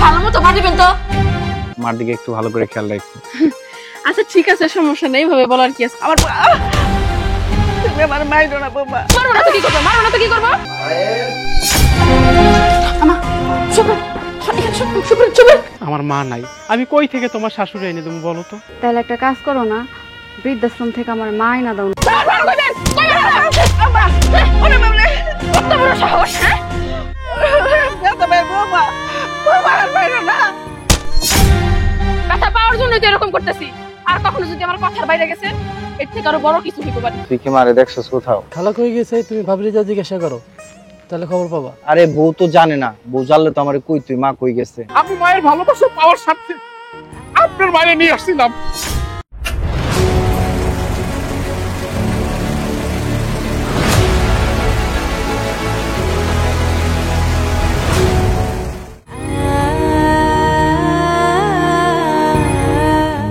ভালো মতো পাঠিবেন তো। মার দিকে একটু ভালো করে খেয়াল রাখো। আচ্ছা ঠিক আছে, সমস্যা নেই, এইভাবে বলার কি আছে। আমার তুমি আমার মাইরো না বাবা। মারো না তো কি করবো, মারো না তো কি করবো। আমা চুপ চুপ। আমার মা নাই, আমি কই থেকে তোমার শাশুড়ি এনে দেবো বলো তো? তাহলে একটা কাজ করো না, বৃদ্ধাশ্রম থেকে আমার মা এনে দাও। কথা পাওয়ার জন্যই তো এরকম করতেছি। আর কখনো যদি আমার কথার বাইরে গেছে, এর থেকে আরো বড় কিছু হইতে পারে। তুই কি মারে দেখছস কোথাও? খালা কই গেছে, তুমি ভাবলি যা জিজ্ঞাসা করো, তাহলে খবর পাবা। আরে বউ তো জানে না, বউ জানলে তো আমারে কই তুই মা কই গেছে। আমি মায়ের ভালোবাসা পাওয়ার সাথে আপনার মায়ের নিয়ে আসছিলাম।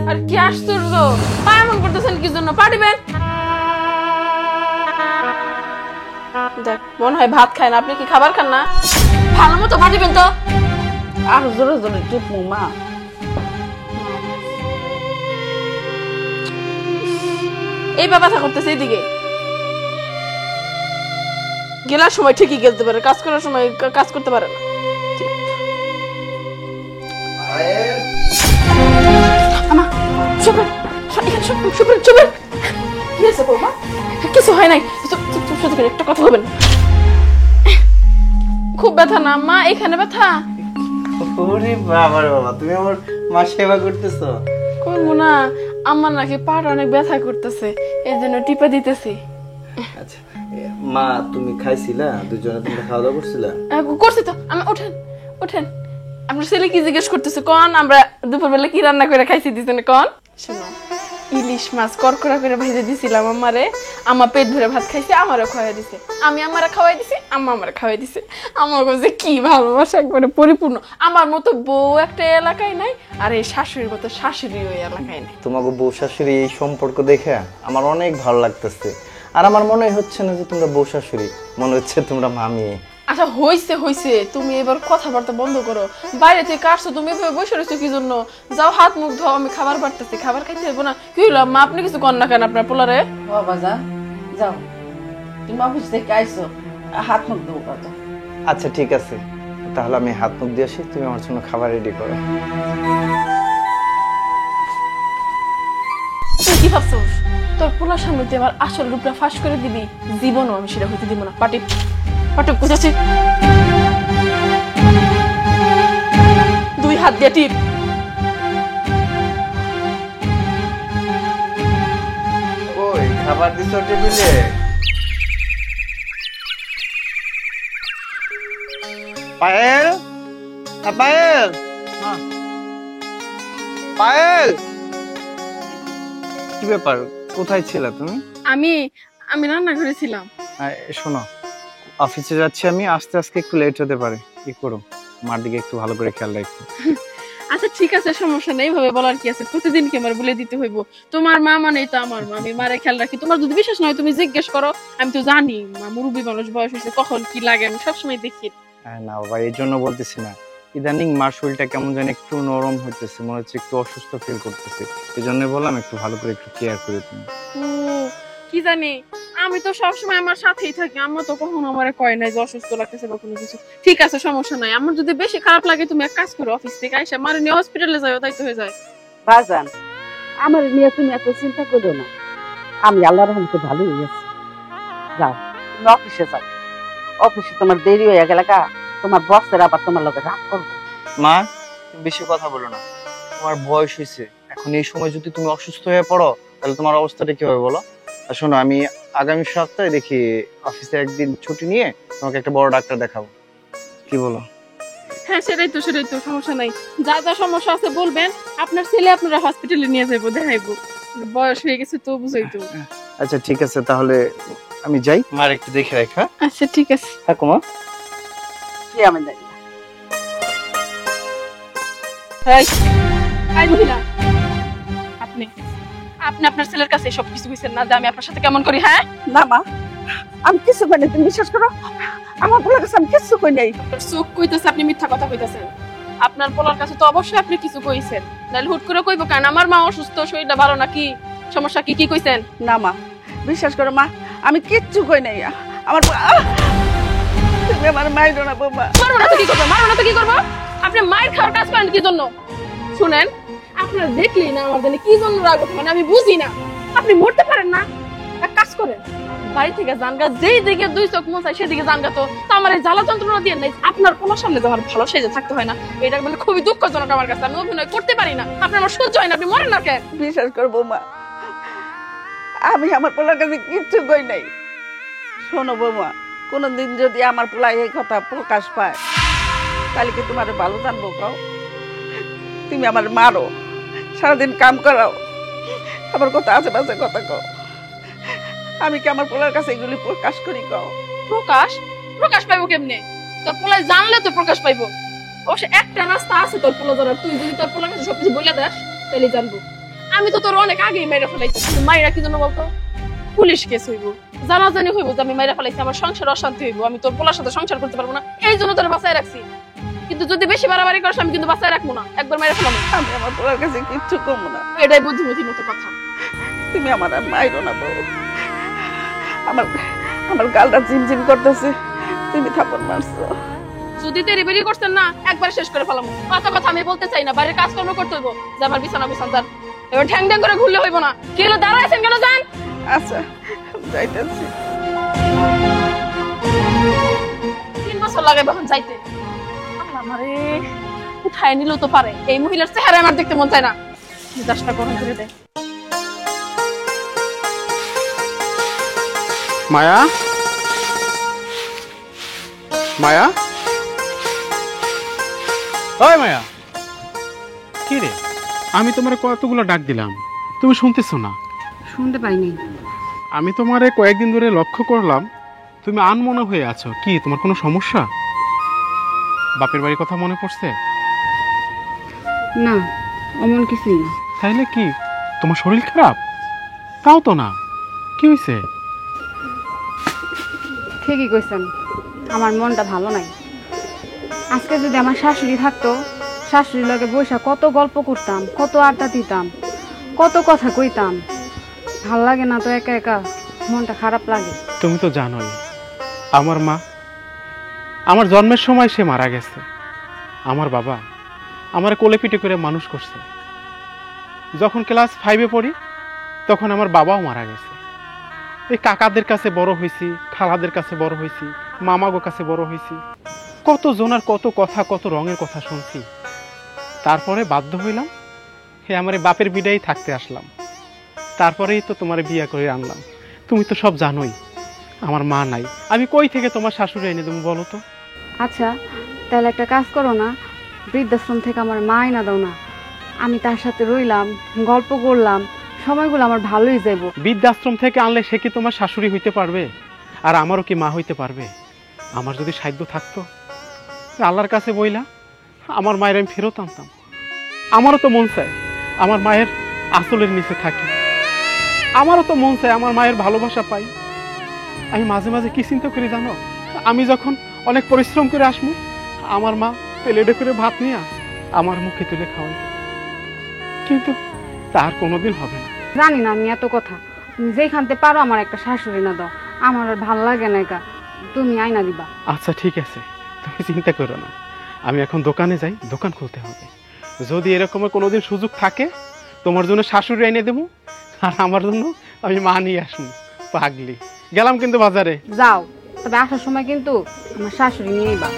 আর কি আশ্চর্য, এমন করতেছেন কি জন্য? পাঠিবেন। দেখ মনে হয় ভাত খায় না, আপনি কি খাবার খান না? ভালো মতো পাঠিবেন তো। আর জোরে জোরে টিপমু মা। এই ব্যথা করতেছে এইদিকে। গেলার সময় ঠিকই গেলতে পারে, কাজ করার সময় কাজ করতে পারে না। আমা চুপ চুপ। কি হয়েছে বৌমা? কিছু হয় নাই, শুধু একটা কথা বলবেন। খুব ব্যথা না মা? এখানে ব্যথা? ওরে বাবা রে বাবা, তুমি আমার মা সেবা করতেছো? করবো না, আমার নাকি পাটা অনেক ব্যথা করতেছে, এই জন্য টিপা দিতেছি। আচ্ছা মা, তুমি খাইছিলা? দুজনে তোমরা খাওয়া দাওয়া করছিলা? করছি তো। আমি ওঠেন। আপনার ছেলে কি জিজ্ঞেস করতেছে কন? আমরা দুপুরবেলা কি রান্না করে খাইছি দিছেন কন? শোনো, ইলিশ মাছ করকরা করে ভেজে দিছিলাম আমারে। আমার পেট ভরে ভাত খাইছে, আমারও খাওয়াই দিছে। আমি আমারে খাওয়াই দিছি, আম্মা আমারে খাওয়াই দিছে। আমার কাছে কি ভালোবাসা, একবারে পরিপূর্ণ। আমার মতো বউ একটা এলাকায় নাই, আর এই শাশুড়ির মতো শাশুড়ি ওই এলাকায় নাই। তোমাকে বউ শাশুড়ি এই সম্পর্ক দেখে আমার অনেক ভালো লাগতেছে। আর আমার মনে হচ্ছে না যে তোমরা বউ শাশুড়ি, মনে হচ্ছে তোমরা মামি। আচ্ছা হইছে, তুমি এবার কথাবার্তা বন্ধ করো। বাইরে থেকে আসছো, তুমি এভাবে বসে রয়েছো কি জন্য? যাও হাত মুখ ধোও, আমি খাবার পারতেছি, খাবার খাইতে হইব না? কি হইলো মা, আপনি কিছু কর না কেন আপনার পোলারে? বাবা যা যাও, তুমি অফিস থেকে আইসো, হাত মুখ দেবো কত। আচ্ছা ঠিক আছে, তাহলে আমি হাত মুখ দিয়ে আসি, তুমি আমার জন্য খাবার রেডি করো। তুই কি ভাবছোস তোর পোলার সামনে তুই আমার আসল রূপটা ফাঁস করে দিবি? জীবনও আমি সেটা হইতে দিব না। পাটি বুঝেছি, দুই হাত দিয়ে টিপ। ওই খাবার দিছো টেবিলে? পায়েল, পায়েল, পায়েল, কি ব্যাপার, কোথায় ছিলে তুমি? আমি রান্না করেছিলাম। শোনো, অফিসে যাচ্ছি আমি, আস্তে একটু লেট হতে পারে, কি করো, মার দিকে একটু ভালো করে খেয়াল রাখো। আচ্ছা ঠিক আছে, সমস্যা নেই, এইভাবে বলার কি আছে? প্রতিদিন কি আমার বলে দিতে হইব? তোমার মা মানেই তো আমার মা, আমি মারে খেয়াল রাখি। তোমার যদি বিশ্বাস না হয় তুমি জিজ্ঞেস করো, আমি তো জানি মা মুরব্বী মানুষ, বয়স হয়েছে, কখন কি লাগে আমি সবসময় দেখি। না বাবা, এই জন্য বলতেছি না, ইদানিং মার শরীরটা কেমন যেন একটু নরম হইতেছে, মনে হচ্ছে একটু অসুস্থ ফিল করতেছে, এই জন্য বললাম একটু ভালো করে একটু কেয়ার করে তুমি। কি জানি, আমি তো সবসময় আমার সাথেই থাকি, আম্মা তো কখনো আমারে কয় নাই যে অসুস্থ লাগতেছে বা কোনো কিছু। ঠিক আছে, সমস্যা নাই। আমার যদি বেশি খারাপ লাগে তুমি এক কাজ করো, অফিস থেকে আইসা মারে নিয়ে হসপিটালে যাও, তাই তো হয়ে যায়। বাজান, আমার নিয়ে তুমি এত চিন্তা করো না, আমি আল্লাহর রহমতে ভালো হয়ে গেছি। যাও তুমি অফিসে যাও, অফিসে তোমার দেরি হয়ে গেলে তোমার বসের আবার তোমার লোকে রাগ করবো। মা, তুমি বেশি কথা বলো না, তোমার বয়স হয়েছে, এখন এই সময় যদি তুমি অসুস্থ হয়ে পড়ো তাহলে তোমার অবস্থাটা কি হবে বলো? আর শোনো, আমি আগামী সপ্তাহে দেখি অফিসে একদিন ছুটি নিয়ে তোমাকে একটা বড় ডাক্তার দেখাবো, কি বলো? হ্যাঁ সেটাই তো সমস্যা নাই। যা যা সমস্যা আছে বলবেন, আপনার ছেলে আপনারা হসপিটালে নিয়ে যাবো, দেখাইবো। বয়স হয়ে গেছে তো, বুঝাই তো। আচ্ছা ঠিক আছে, তাহলে আমি যাই, মার একটু দেখে রাখা। আচ্ছা ঠিক আছে, থাকো মা। কি আমি জানি না। মহিলা, আপনি আপনার ছেলের কাছে সব কিছু বুঝছেন না যে আমি আপনার সাথে কেমন করি? হ্যাঁ না মা, আমি কিছু করি, তুমি বিশ্বাস করো, আমার বলে গেছে আমি কিছু কই নাই। চোখ কইতেছে আপনি মিথ্যা কথা কইতেছেন। আপনার পোলার কাছে তো অবশ্যই আপনি কিছু কইছেন, নাহলে হুট করে কইবো কেন আমার মা অসুস্থ, শরীরটা ভালো নাকি, সমস্যা কি কি কইছেন? না মা, বিশ্বাস করো মা, আমি কিচ্ছু কই নাই। আমার তুমি আমার মাইরো না বৌমা। মারো না তো কি করবো, মারো না তো কি করবো? আপনি মায়ের খাওয়ার কাজ করেন কি জন্য? শুনেন, আপনার দেখলেই না আমার জানি কি জন্য রাগ ওঠে, মানে আমি বুঝি না। আপনি মরতে পারেন না, এক কাজ করেন, বাড়ি থেকে জানগা, যেই দিকে দুই চোখ মন চাই সেদিকে জানগা। তো আমার এই জ্বালা যন্ত্রণা দিয়ে নাই, আপনার কোনো সামনে তো আমার ভালো সেজে থাকতে হয় না। এটা বলে খুবই দুঃখজনক আমার কাছে, আমি অভিনয় করতে পারি না। আপনার আমার সহ্য হয় না, আপনি মরেন না কেন? বিশ্বাস করো বৌমা, আমি আমার পোলার কাছে কিচ্ছু কই নাই। শোনো বৌমা, কোনোদিন যদি আমার পোলায় এই কথা প্রকাশ পায়, তাহলে কি তোমার ভালো জানবো? কাও তুমি আমার মারো, সারাদিন কাম করাও, আমার কথা আশেপাশে কথা কও, আমি কি আমার পোলার কাছে এগুলি প্রকাশ করি? কও প্রকাশ প্রকাশ পাইবো কেমনে? তোর পোলায় জানলে তো প্রকাশ পাইবো। অবশ্য একটা রাস্তা আছে তোর পোলা ধরার, তুই যদি তোর পোলার কাছে সবকিছু বলে দেস তাহলে জানবো। আমি তো তোর অনেক আগেই মেরে ফেলাইছি। মাইরা কি জন্য বলতো? পুলিশ কেস হইব, জানাজানি হইব যে আমি মাইরা ফেলাইছি, আমার সংসার অশান্তি হইব, আমি তোর পোলার সাথে সংসার করতে পারবো না, এই জন্য তোর বাঁচায় রাখছি। কিন্তু যদি বেশি বাড়াবাড়ি করিস আমি কিন্তু বাঁচায় রাখবো না, একবার মেরে ফেলাবো। আমি আমার পোলার কাছে কিচ্ছু কমো না। এটাই বুদ্ধিমতী মতো কথা। তুমি আমার আর মাইরো না বউ, আমার আমার গালটা ঝিমঝিম করতেছে, তুমি থাপড় মারছো। যদি তেরি বেরি করছেন না, একবার শেষ করে ফেলাম। কথা কথা আমি বলতে চাই না, বাইরের কাজকর্ম করতে হইব, যে আমার বিছানা বিছান তার এবার ঠ্যাং ঠ্যাং করে ঘুরলে হইব না। কি হলো, দাঁড়াইছেন কেন? যান। আচ্ছা যাইতেছি। 3 বছর লাগে এখন যাইতে। আমারে উঠায় নিলেও তো পারে, এই মহিলার চেহারা আমার দেখতে মন চায় না। মেজাজটা গরম করে দেয়। মায়া, মায়া, ওই মায়া, কি রে? আমি তোমার কতগুলো ডাক দিলাম, তুমি শুনতেছো না? শুনতে পাইনি। আমি তোমারে কয়েকদিন ধরে লক্ষ্য করলাম, তুমি আনমনা হয়ে আছো। কি তোমার কোনো সমস্যা? বাপের বাড়ির কথা মনে পড়ছে? না, অমন কিছুই না। তাইলে কি তোমার শরীর খারাপ? তাও তো না, কি হয়েছে? ঠিকই কইছেন, আমার মনটা ভালো নাই। আজকে যদি আমার শাশুড়ি থাকতো, শাশুড়ির লগে বইসা কত গল্প করতাম, কত আড্ডা দিতাম, কত কথা কইতাম। ভাল লাগে না তো একা একা, মনটা খারাপ লাগে। তুমি তো জানোই আমার মা আমার জন্মের সময় সে মারা গেছে। আমার বাবা আমার কোলে পিঠে করে মানুষ করছে। যখন ক্লাস 5-এ পড়ি তখন আমার বাবাও মারা গেছে। এই কাকাদের কাছে বড় হয়েছি, খালাদের কাছে বড় হয়েছি, মামাগো কাছে বড় হয়েছি, কত জনার কত কথা, কত রঙের কথা শুনছি। তারপরে বাধ্য হইলাম, হে আমার বাপের বিদায় থাকতে আসলাম। তারপরেই তো তোমার বিয়ে করে আনলাম। তুমি তো সব জানোই আমার মা নাই, আমি কই থেকে তোমার শাশুড়ি এনে দেবো বলো তো? আচ্ছা, তাহলে একটা কাজ করো না, বৃদ্ধাশ্রম থেকে আমার মা এনে দাও না। আমি তার সাথে রইলাম, গল্প করলাম, সময়গুলো আমার ভালোই যাইব। বৃদ্ধাশ্রম থেকে আনলে সে কি তোমার শাশুড়ি হইতে পারবে? আর আমারও কি মা হইতে পারবে? আমার যদি সাধ্য থাকতো আল্লাহর কাছে বইলা আমার মায়ের আমি ফেরত আনতাম। আমারও তো মন চায় আমার মায়ের আঁচলের নিচে থাকি, আমারও তো মন চায় আমার মায়ের ভালোবাসা পাই। আমি মাঝে মাঝে কি চিন্তা করি জানো? আমি যখন অনেক পরিশ্রম করে আসবো, আমার মা প্লেটে করে ভাত নিয়ে আমার মুখে তুলে খাওয়াই, কিন্তু তার কোনোদিন হবে না। জানি না আমি এত কথা, তুমি যেখানতে পারো আমার একটা শাশুড়ি না দাও, আমার আর ভাল লাগে না একা, তুমি আইনা দিবা। আচ্ছা ঠিক আছে, তুমি চিন্তা করো না। আমি এখন দোকানে যাই, দোকান খুলতে হবে। যদি এরকমের কোনোদিন সুযোগ থাকে তোমার জন্য শাশুড়ি এনে দেবো, আর আমার জন্য আমি মা নিয়ে আসবো। পাগলি, গেলাম কিন্তু বাজারে। যাও, তবে আসার সময় কিন্তু আমার শাশুড়ি নিয়েই বা।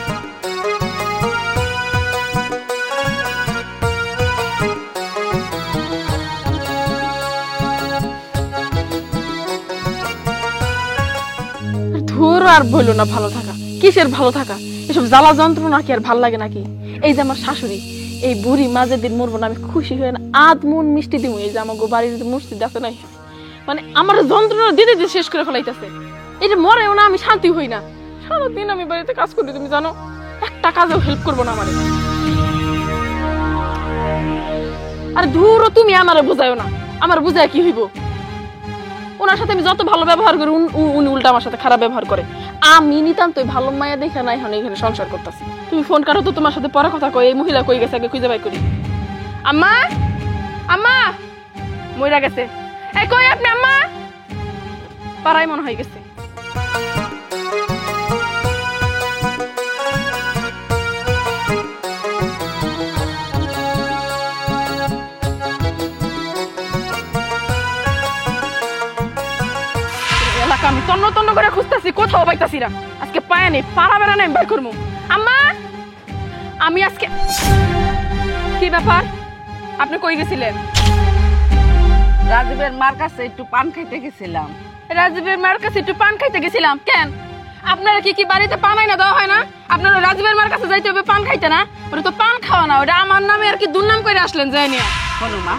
ধুর, আর বললো না ভালো থাকা, কিসের ভালো থাকা? এসব জ্বালা যন্ত্রণা কি আর ভাল লাগে নাকি? এই যে আমার শাশুড়ি, এই বুড়ি মাঝে দিন মরবো না, আমি খুশি হয়ে না আধ মন মিষ্টি দিব। এই যে আমার বাড়ির মসজিদ আছে নাই, মানে আমার যন্ত্রণা দিতে দিতে শেষ করে ফেলাইতেছে। এটা মরেও না, আমি শান্তি হই না। সারাদিন আমি বাড়িতে কাজ করি, তুমি জানো, একটা কাজেও হেল্প করবো না আমারে। আর ধুরো, তুমি আমারে বুঝায়ও না, আমার বুঝায় কি হইব? ওনার সাথে আমি যত ভালো ব্যবহার করি উনি উল্টা আমার সাথে খারাপ ব্যবহার করে। আমি নিতান্তই ভালো মায়া দেখে না এখন এখানে সংসার করতেছি। তুমি ফোন করো তো, তোমার সাথে পরে কথা কই। এই মহিলা কই গেছে আগে খুঁজে বাই করি। আম্মা, আম্মা মইরা গেছে। এই কই আপনি আম্মা? পাড়ায় মনে হয়ে গেছে। এলাকা আমি তন্ন তন্ন করে খুঁজতেছি, কোথাও পাইতাছি না। আজকে পায় নেই, পাড়া বেড়া নেই, বের করবো। আম্মা, আমি আজকে কি ব্যাপার? আপনি কই গেছিলেন? রাজীবের মার কাছে একটু পান খাইতে গেছিলাম। রাজীবের মার কাছে একটু পান খাইতে গেছিলাম। কেন আপনারা কি বাড়িতে পান আইনা দেওয়া হয় না? আপনারা রাজীবের মার কাছে যাইতে হবে পান খাইতে না? ওটা তো পান খাওয়া না, ওটা আমার নামে আর কি দুর্নাম করে আসলেন যাই নিয়ে। শোনো মা,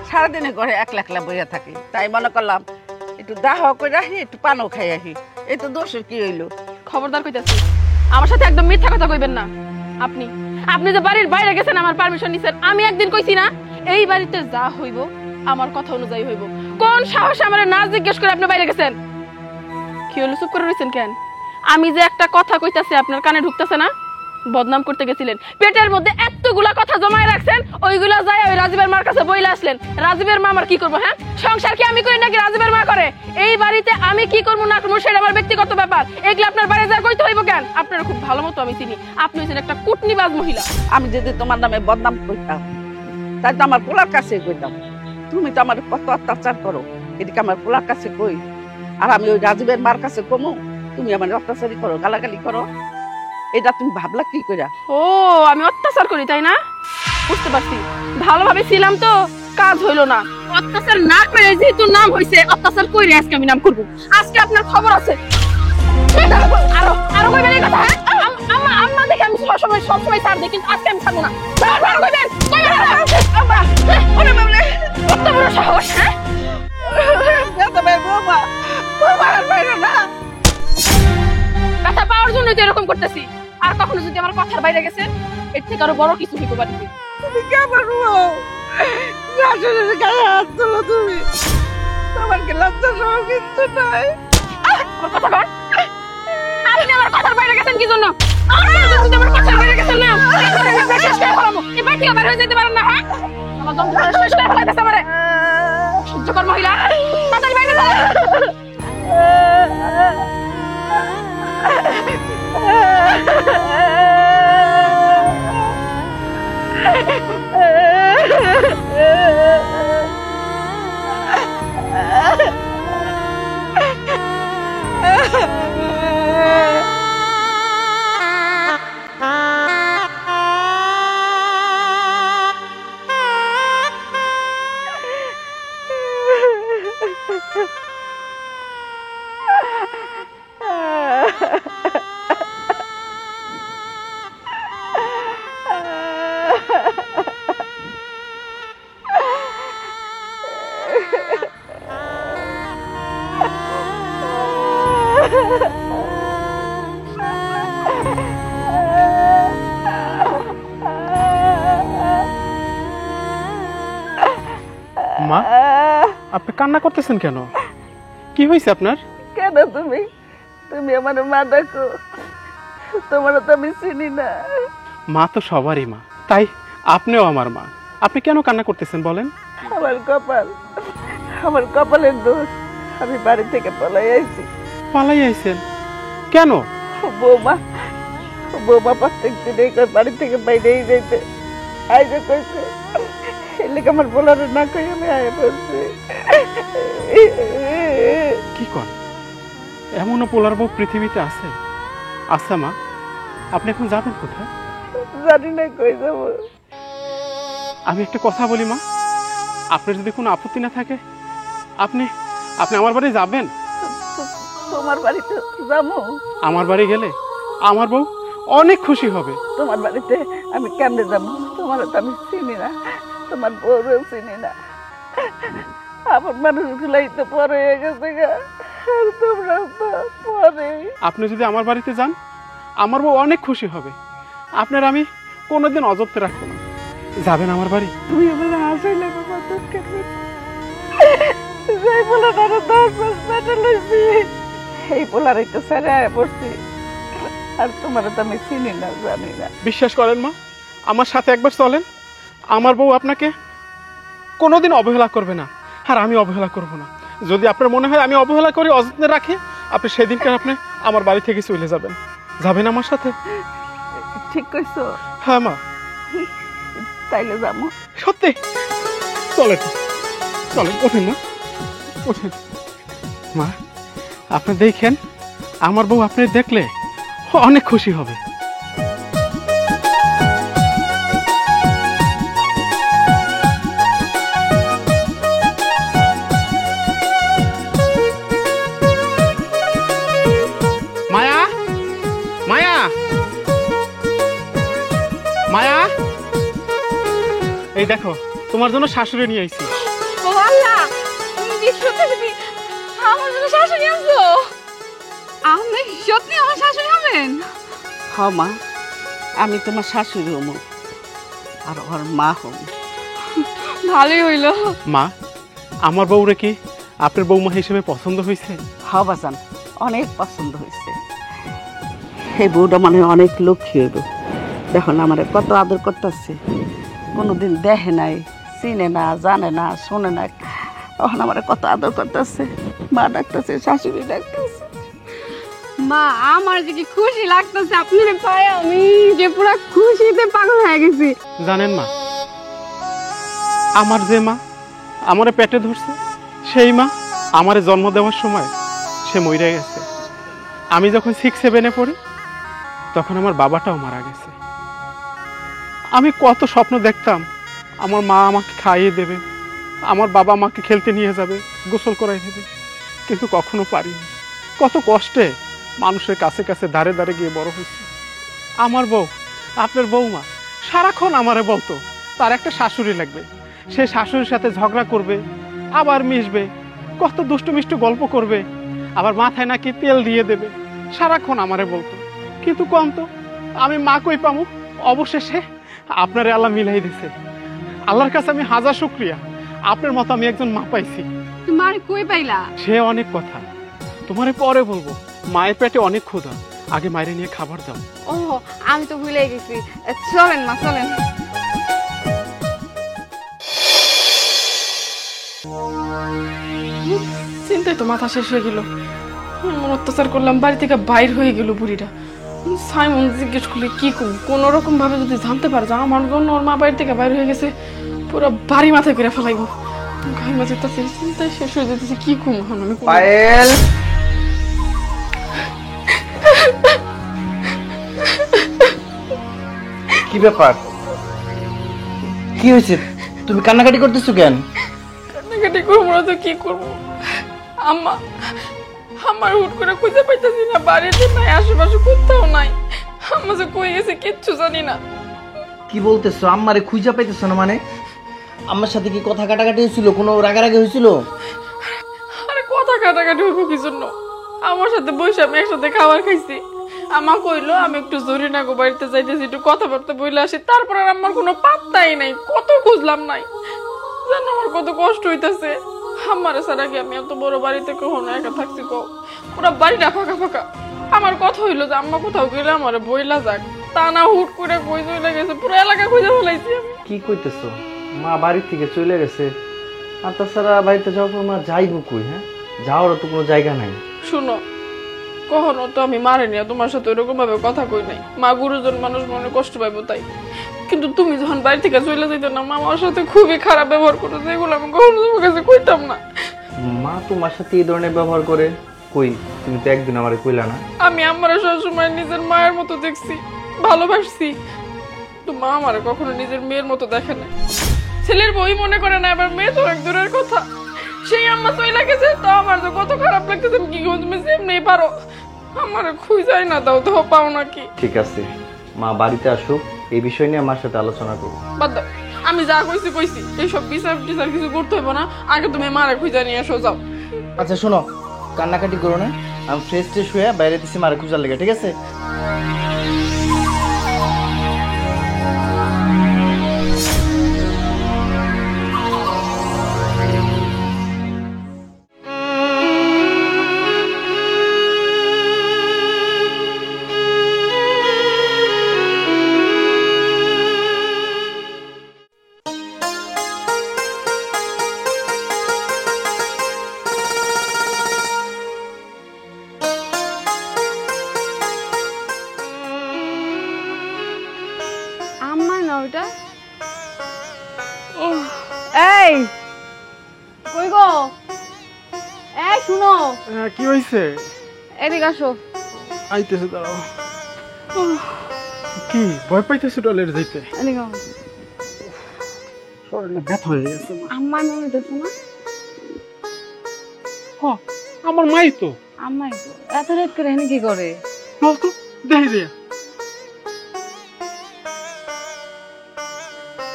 সারাদিনে ঘরে একলা একলা বইয়া থাকি, তাই মনে করলাম একটু দাহ করে রাখি, একটু পানও খাই আসি। এই তো দোষের কি হইলো? খবরদার কইতাছি, আমার সাথে একদম মিথ্যা কথা কইবেন না। আপনি আপনি যে বাড়ির বাইরে গেছেন, আমার পারমিশন নিছেন। আমি একদিন কইছি না এই বাড়িতে যা হইব আমার কথা অনুযায়ী হইব। কোন সাহসে আমার না জিজ্ঞেস করে আপনি বাইরে গেছেন? কি হলো, চুপ করে রইছেন কেন? আমি যে একটা কথা কইতাছি আপনার কানে ঢুকতেছে না? বদনাম করতে গেছিলেন, পেটের মধ্যে এতগুলা কথা জমায় রাখছেন, ওইগুলা যায় ওই রাজীবের মার কাছে বইলা আসলেন। রাজীবের মা আমার কি করবো? হ্যাঁ, সংসার কি আমি করি নাকি রাজীবের মা করে? এই বাড়িতে আমি কি করবো না করবো সেটা আমার ব্যক্তিগত ব্যাপার। এগুলো আপনার বাড়ি যা কইতে হইব কেন? আপনার খুব ভালো মতো আমি চিনি, আপনি হচ্ছেন একটা কুটনিবাজ মহিলা। আমি যদি তোমার নামে বদনাম করতাম, তাই তো আমার পোলার কাছে কইতাম। তুমি তো আমার কত অত্যাচার করো, এদিকে আমার পোলার কাছে কই, আর আমি ওই রাজীবের মার কাছে কমু তুমি আমার অত্যাচারী করো, গালাগালি করো। এটা তুমি ভাবলা কি কইরা? ও, আমি অত্যাচার করি তাই না? বুঝতে পারছি, ভালোভাবে ছিলাম তো কাজ হইলো না। অত্যাচার না করে যেহেতু নাম হইছে, অত্যাচার কইরে আজকে আমি নাম করব। আজকে আপনার খবর আছে। আরো আরো কইবেন এই কথা? হ্যাঁ, আম্মা আম্মা দেখে আমি সবসময় ছাড় দিই, কিন্তু আজকে আমি ছাড়বো না। আরো কইবেন, আম্মা ওরে বাবলে, কত বড় সাহস! হ্যাঁ, কথা পাওয়ার জন্য তো এরকম করতেছি। আর কখনো যদি আমার কথার বাইরে গেছে, এর থেকে আরো বড় কিছু হইতে পারে। তুমি কেমন গায়ে হাত তোলো তুমি? তোমার কি লজ্জা সহ কিচ্ছু নাই? আমার কথা কর। আপনি আমার কথার বাইরে গেছেন কি জন্য? যদি আমার কথার বাইরে গেছেন না, শেষ করে ফেলাবো। এই বাড়িতে বের হয়ে যেতে পারেন না। হ্যাঁ, আমার যন্ত্রণা শেষ করে ফেলাইতেছে আমারে। সহ্যকর মহিলা, তাড়াতাড়ি বাইরে যাও। মা, আপনি কান্না করতেছেন কেন? কি হয়েছে আপনার? কেন তুমি তুমি আমার মা ডাকো? তোমার তো আমি চিনি না। মা তো সবারই মা, তাই আপনিও আমার মা। আপনি কেন কান্না করতেছেন বলেন? আমার কপালের দোষ। আমি বাড়ি থেকে পলাই আইছি। পালাই আইছেন কেন? বৌমা প্রত্যেক দিন বাড়ি থেকে বাইরেই যাইতে আইজে কইছে, এলাকা আমার বলার না কই আমি আয় বলছি। কি কন? এমনও পোলার বউ পৃথিবীতে আছে? আচ্ছা মা, আপনি এখন যাবেন কোথায়? জানি না কই যাব। আমি একটা কথা বলি মা, আপনার যদি কোনো আপত্তি না থাকে, আপনি আপনি আমার বাড়ি যাবেন। তোমার বাড়িতে যাবো? আমার বাড়ি গেলে আমার বউ অনেক খুশি হবে। তোমার বাড়িতে আমি কেমনে যাবো? তোমার তো আমি চিনি না, তোমার বউরেও চিনি না। আমার মানুষগুলাই তো পরে হয়ে গেছে গা, আর তোমরা তো পরে। আপনি যদি আমার বাড়িতে যান, আমার বউ অনেক খুশি হবে। আপনার আমি কোনোদিন অযত্নে রাখবো না। যাবেন আমার বাড়ি? তুমি আমার হাসাই লাগো, এই পোলাটারে 10 মাস পেটে লইছি, এই পোলার একটু ছেড়ে পড়ছি, আর তোমার তো আমি চিনি না, জানি না। বিশ্বাস করেন মা, আমার সাথে একবার চলেন, আমার বউ আপনাকে কোনোদিন অবহেলা করবে না, আর আমি অবহেলা করব না। যদি আপনার মনে হয় আমি অবহেলা করি, অযত্নে রাখি, আপনি সেদিনকে আপনি আমার বাড়ি থেকে চলে যাবেন। যাবেন আমার সাথে? ঠিক কইছো? হ্যাঁ মা, তাইলে যাবো। সত্যি? চলেন চলেন, ওঠেন মা, ওঠেন। মা, আপনি দেখেন, আমার বউ আপনি দেখলে অনেক খুশি হবে। মায়া, মায়া, মায়া, এই দেখো তোমার জন্য শাশুড়ি নিয়ে আইছি। ও আল্লাহ, তুমি কি সত্যি আমার জন্য শাশুড়ি আনছো? আপনি সত্যি আমার শাশুড়ি হবেন? হ মা, আমি তোমার শাশুড়ি হমু, আর ওর মা হমু। ভালোই হইলো। মা, আমার বউরে কি আপনার বৌমা হিসেবে পছন্দ হয়েছে? হ বাজান, অনেক পছন্দ হয়েছে। এই বউটা মনে হয় অনেক লক্ষ্মী হইব। দেখো না আমার কত আদর করতেছে, কোনোদিন দেখে নাই, চিনে না, জানে না, শোনে না, তখন আমার কত আদর করতেছে। মা ডাকতেছে, শাশুড়ি ডাকতেছে। মা, আমার যে কি খুশি লাগতেছে আপনারে পায়ে, আমি যে পুরো খুশিতে পাগল হয়ে গেছি। জানেন মা, আমার যে মা আমারে পেটে ধরছে, সেই মা আমারে জন্ম দেওয়ার সময় সে মরে গেছে। আমি যখন 6-7-এ পড়ি, তখন আমার বাবাটাও মারা গেছে। আমি কত স্বপ্ন দেখতাম, আমার মা আমাকে খাইয়ে দেবে, আমার বাবা আমাকে খেলতে নিয়ে যাবে, গোসল করাই দেবে, কিন্তু কখনো পারিনি। কত কষ্টে মানুষের কাছে কাছে দাঁড়ে দাঁড়ে গিয়ে বড় হয়েছে। আমার বউ, আপনার বউমা সারাক্ষণ আমারে বলতো তার একটা শাশুড়ি লাগবে, সে শাশুড়ির সাথে ঝগড়া করবে, আবার মিশবে, কত দুষ্টু মিষ্টু গল্প করবে, আবার মাথায় নাকি তেল দিয়ে দেবে, সারাক্ষণ আমারে বলতো। কিন্তু কম তো আমি মা কই পামু? অবশেষে আপনার আল্লাহ মিলাই দিছে। আল্লাহর কাছে আমি হাজার শুকরিয়া, আপনার মতো আমি একজন মা পাইছি। তোমার কই পাইলা? সে অনেক কথা, তোমারে পরে বলবো। মায়ের পেটে অনেক ক্ষুধা, আগে মায়ের নিয়ে খাবার দাও। ও, আমি তো ভুলে গেছি। চলেন মা, চলেন। চিন্তায় তো মাথা শেষ হয়ে গেল। এমন অত্যাচার করলাম, বাড়ি থেকে বাইর হয়ে গেল বুড়িটা। সাইমন জিজ্ঞেস করলে কি করবো, কোন রকম ভাবে যদি জানতে পারে যে আমার জন্য ওর মা বাড়ি থেকে বাইর হয়ে গেছে, পুরো বাড়ি মাথায় করে ফেলাইবো। গায়ে মাঝে চিন্তায় শেষ হয়ে যেতেছে, কি করবো এখন আমি। পায়েল, কি ব্যাপার? কি হয়েছে? তুমি কান্নাকাটি করতেছো কেন? কান্নাকাটি করবো না তো কি করবো? আম্মা, আমার হুট করে খুঁজে পাইতেছি না, বাড়িতে নাই, আশেপাশে কোথাও নাই। আম্মা যে কই গেছে কিচ্ছু জানি না। কি বলতেছো? আম্মারে খুঁজা পাইতেছো না মানে? আম্মার সাথে কি কথা কাটাকাটি হয়েছিল? কোনো রাগারাগি হয়েছিল? আরে কথা কাটাকাটি হইব কি জন্য? আমার সাথে বসে আমি একসাথে খাবার খাইছি। আমা কইলো আমি একটু জরুরি না গো বাড়িতে যাইতেছি, একটু কথাবার্তা বলে আসি। তারপর আর আমার কোনো পাত্তাই নাই, কত খুঁজলাম নাই, জানো আমার কত কষ্ট হইতাছে। আমারে ছাড়া কি আমি এত বড় বাড়িতে কখনো একা থাকছি কও? পুরো বাড়িটা ফাঁকা ফাঁকা। আমার কথা হইলো যে আম্মা কোথাও গেলে আমারে বইলা যাক, তা না হুট করে কই চলে গেছে, পুরো এলাকা খুঁজে ফেলাইছি আমি। কি কইতেছো? মা বাড়ি থেকে চলে গেছে, আর তাছাড়া বাড়িতে যাওয়ার পর মা যাইবো কই? হ্যাঁ, যাওয়ারও তো কোনো জায়গা নাই। শুনো, কখনো তো আমি মারিনি, তোমার সাথে ওরকম ভাবে কথা কই নাই। মা গুরুজন মানুষ, মনে কষ্ট পাইবো তাই। কিন্তু তুমি যখন বাড়ি থেকে চলে যাইতো না, মা আমার সাথে খুবই খারাপ ব্যবহার করতো, যেগুলো আমি কখনো তোমার কাছে কইতাম না। মা তোমার সাথে এই ধরনের ব্যবহার করে? কই, তুমি তো একদিন আমারে কইলা না? আমি আমার সবসময় নিজের মায়ের মতো দেখছি, ভালোবাসছি। তো মা আমারে কখনো নিজের মেয়ের মতো দেখে না। ছেলের বই মনে করে না, আবার মেয়ে তো এক দূরের কথা। সেই আম্মা চলে গেছে, তো আমার তো কত খারাপ লাগতেছে। কি গো, তুমি যেমনি পারো আমারে খুঁজাই না দাও তো, পাও নাকি? ঠিক আছে, মা বাড়িতে আসুক, এই বিষয় নিয়ে আমার সাথে আলোচনা করবো। বাদ দাও, আমি যা কইছি কইছি, এইসব বিচার টিচার কিছু করতে হইব না। আগে তুমি মারে খুঁজা নিয়ে এসো, যাও। আচ্ছা শোনো, কান্নাকাটি করো না, আমি ফ্রেশ ট্রেশ হয়ে বাইরে দিছি মারে খুঁজার লেগে, ঠিক আছে? না ওইটা? এই কই গো? এই শুনো, কি হয়েছে? এদিকে আসো। আইতেছে, দাঁড়াও। কি ভয় পাইতেছে টয়লেট যাইতে? এদিকে আও। শরীরে ব্যথা হয়ে গেছে। আম্মা মনে হইতেছে না? আমার মাই তো। আম্মাই তো এত রাত করে এখানে কি করে? তো দেখি যে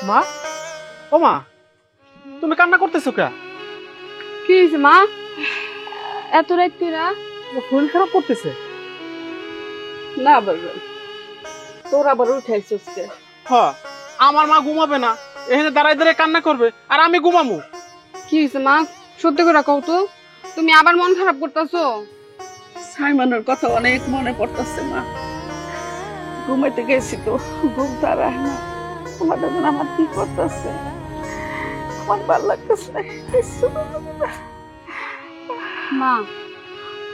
মা, ও মা, তুমি কান্না করতেছো কে? কি হয়েছে মা? এত রাত করে শরীর খারাপ করতেছে? না বলবেন, তোর আবার উঠাইছিস কে? আমার মা ঘুমাবে না, এখানে দাঁড়ায় দাঁড়ায় কান্না করবে আর আমি ঘুমামু? কি হয়েছে মা? সত্যি করে কও তো, তুমি আবার মন খারাপ করতেছো? সাইমনের কথা অনেক মনে পড়তেছে মা। ঘুমাইতে গেছি তো ঘুম তারা না, তোমার দেখুন আমার কি করতেছে, আমার ভালো লাগতেছে না। মা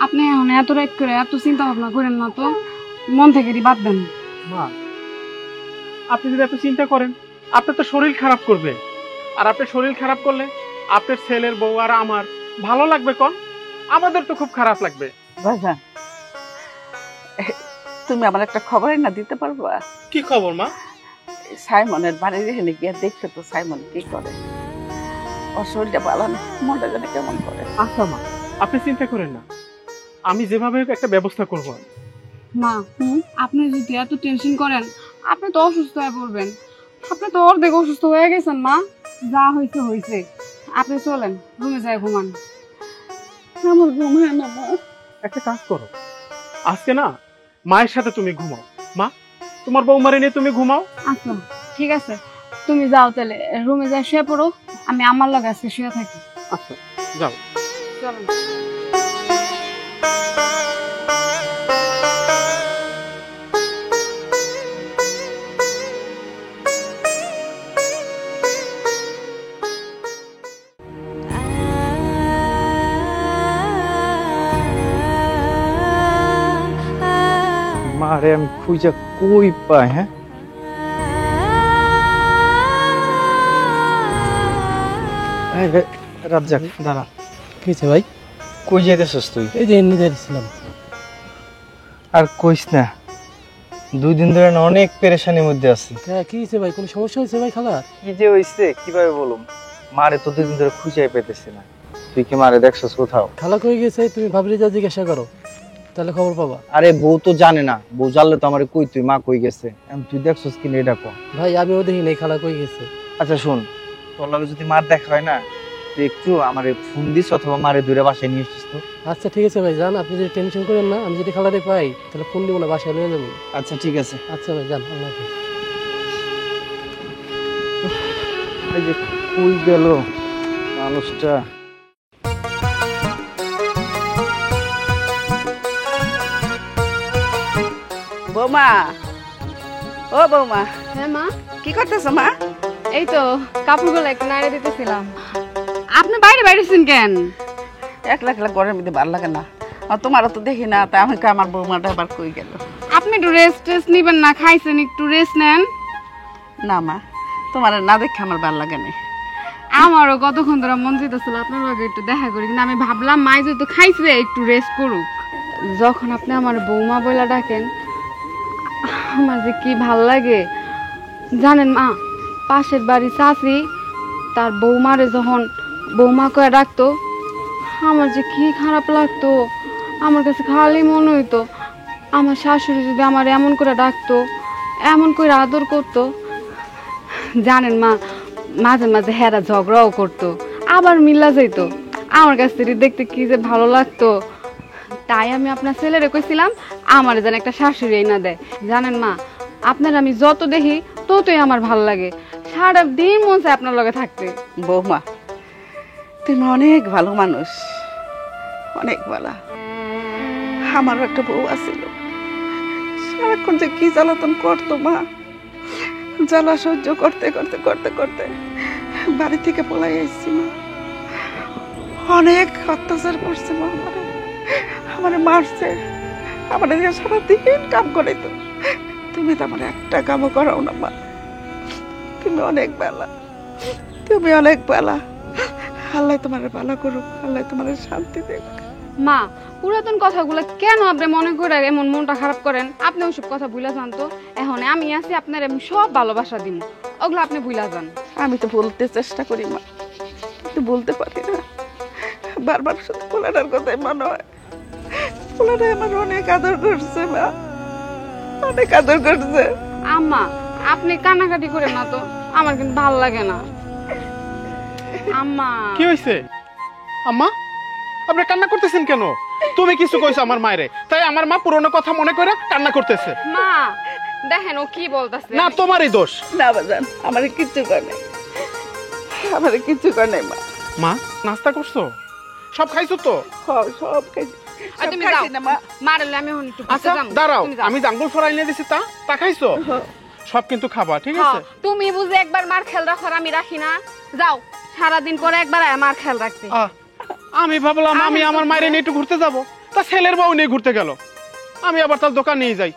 আপনি এখন এত রাত করে এত চিন্তা ভাবনা করেন না তো, মন থেকে বাদ দেন। মা, আপনি যদি এত চিন্তা করেন আপনার তো শরীর খারাপ করবে, আর আপনার শরীর খারাপ করলে আপনার ছেলের বউ আর আমার ভালো লাগবে কোন? আমাদের তো খুব খারাপ লাগবে। বাজান, তুমি আমার একটা খবর না দিতে পারবা? কি খবর মা? সাইমনের বাড়ির এখানে গিয়ে দেখছো তো সাইমন কি করে? ওর শরীরটা ভালো না, মনটা যেন কেমন করে। আচ্ছা মা, আপনি চিন্তা করেন না, আমি যেভাবে হোক একটা ব্যবস্থা করবো। মা আপনি যদি এত টেনশন করেন আপনি তো অসুস্থ হয়ে পড়বেন। আপনি তো অর্ধেক অসুস্থ হয়ে গেছেন মা, যা হয়েছে হয়েছে। আপনি চলেন রুমে যাই ঘুমান। আমার ঘুম হয় না মা। একটা কাজ করো, আজকে না মায়ের সাথে তুমি ঘুমাও। মা, তোমার বৌমারে নিয়ে তুমি ঘুমাও। আচ্ছা ঠিক আছে, তুমি যাও তাহলে রুমে যাই শুয়ে পড়ো, আমি আমার লগে আজকে শুয়ে থাকি। আচ্ছা যাও। চলেন। মারে আমি খুঁজা কই পাই? হ্যাঁ, রাজ্জাক দাঁড়া। কি হয়েছে ভাই? কই যাইতেছস তুই? এই যে এমনি যাচ্ছিলাম। আর কইস না, 2 দিন ধরে না অনেক পেরেশানির মধ্যে আছি। হ্যাঁ, কি হয়েছে ভাই? কোনো সমস্যা হয়েছে ভাই খালার? কি যে হইছে কিভাবে বলুম, মারে তো 2 দিন ধরে খুঁজাই পেতেছি না। তুই কি মারে দেখছস কোথাও? খালা কই গেছে? তুমি ভাবলি যা জিজ্ঞাসা করো, তাহলে খবর পাবা। আরে বউ তো জানে না, বউ জানলে তো আমারে কই তুই মা কই গেছে। এখন তুই দেখছস কি না এটা কো। ভাই আমিও দেখি নাই খালা কই গেছে। আচ্ছা শুন, তোর লগে যদি মার দেখা হয় না, তুই একটু আমারে ফোন দিস অথবা মারে দূরে বাসায় নিয়ে আসিস তো। আচ্ছা ঠিক আছে ভাই, যান, আপনি যদি টেনশন করেন না, আমি যদি খালারে পাই তাহলে ফোন দিব না, বাসায় নিয়ে যাবো। আচ্ছা ঠিক আছে। আচ্ছা ভাই যান, আল্লাহ হাফেজ। এই যে কই গেল মানুষটা। বৌমা, ও বৌমা, হ্যাঁ মা, কি করতেছো মা? এই তো কাপড়গুলো একটু নাড়ে দিতেছিলাম। আপনি বাইরে বাইরেছেন কেন? একলা একলা ঘরের মধ্যে ভালো লাগে না, আর তোমারও তো দেখি না, তাই আমি কই আমার বৌমাটা আবার কই গেল। আপনি একটু রেস্ট নিবেন না, খাইছেন, একটু রেস্ট নেন। না মা, তোমার না দেখে আমার ভালো লাগে না। আমারও কতক্ষণ ধরে মন চাইতেছিল আপনার লগে একটু দেখা করি, কিন্তু আমি ভাবলাম মাই যেহেতু খাইছে একটু রেস্ট করুক। যখন আপনি আমার বৌমা বইলা ডাকেন আমার যে কি ভাল লাগে জানেন মা। পাশের বাড়ি চাচি তার বৌমারে যখন বৌমা করে ডাকতো আমার যে কি খারাপ লাগতো। আমার কাছে খালি মনে হইতো আমার শাশুড়ি যদি আমার এমন করে ডাকতো, এমন করে আদর করতো। জানেন মা, মাঝে মাঝে হেরা ঝগড়াও করতো, আবার মিল্লা যাইতো। আমার কাছ থেকে দেখতে কি যে ভালো লাগতো। তাই আমি আপনার ছেলেরে কইছিলাম আমার যেন একটা শাশুড়ি না দেয়। জানেন মা, আপনার আমি যত দেখি ততই আমার ভালো লাগে, সারা দিন মন চায় আপনার লগে থাকতে। বৌমা, তুমি অনেক ভালো মানুষ, অনেক ভালো। আমারও একটা বউ আছিল, সারাক্ষণ যে কি জ্বালাতন করতো মা। জ্বালা সহ্য করতে করতে করতে করতে বাড়ি থেকে পলাই আসছি মা। অনেক অত্যাচার করছে মা, আমারে মারছে, আমার সারাদিন কাম করাইতো। তুমি তো আমার একটা কামও করাও না মা। তুমি অনেক বেলা, তুমি অনেক বেলা। আল্লাহ তোমার ভালো করুক, আল্লাহ তোমার শান্তি দেখ। মা, পুরাতন কথাগুলো কেন আপনি মনে করে এমন মনটা খারাপ করেন? আপনি ওইসব কথা ভুলে যান তো। এখন আমি আছি, আপনার আমি সব ভালোবাসা দিব, ওগুলো আপনি ভুলে যান। আমি তো বলতে চেষ্টা করি মা, কিন্তু বলতে পারি না। বারবার শুধু পোলাটার কথাই মনে হয়। পোলাটা আমার অনেক আদর করছে মা, অনেক আদর করছে। আম্মা, আপনি কান্নাকাটি করেন না তো, আমার কিন্তু ভালো লাগে না। আম্মা, কি হয়েছে আম্মা? আপনি কান্না করতেছেন কেন? তুমি কিছু কইছো আমার মায়েরে, তাই আমার মা পুরনো কথা মনে করে কান্না করতেছে। মা দেখেন ও কি বলতেছে। না, তোমারই দোষ। না বাজান, আমার কিচ্ছু কর নাই, আমার কিচ্ছু কর নাই মা। মা, নাস্তা করছো? সব খাইছো তো? সব খাইছি। আর তুমি যাও মা, মারলে আমি এখন একটু আচ্ছা দাঁড়াও, আমি জাঙ্গুল ফরাই নিয়ে দিছি, তা খাইছো? সব কিন্তু খাবা, ঠিক আছে? তুমি বুঝে একবার মার খেয়াল রাখো, আর আমি রাখি না। যাও, সারাদিন পরে একবার আমার খেয়াল রাখতে। আমি ভাবলাম আমি আমার মায়ের নিয়ে একটু ঘুরতে যাব, তা ছেলের বউ নিয়ে ঘুরতে গেল। আমি আবার তার দোকান নিয়ে যাই।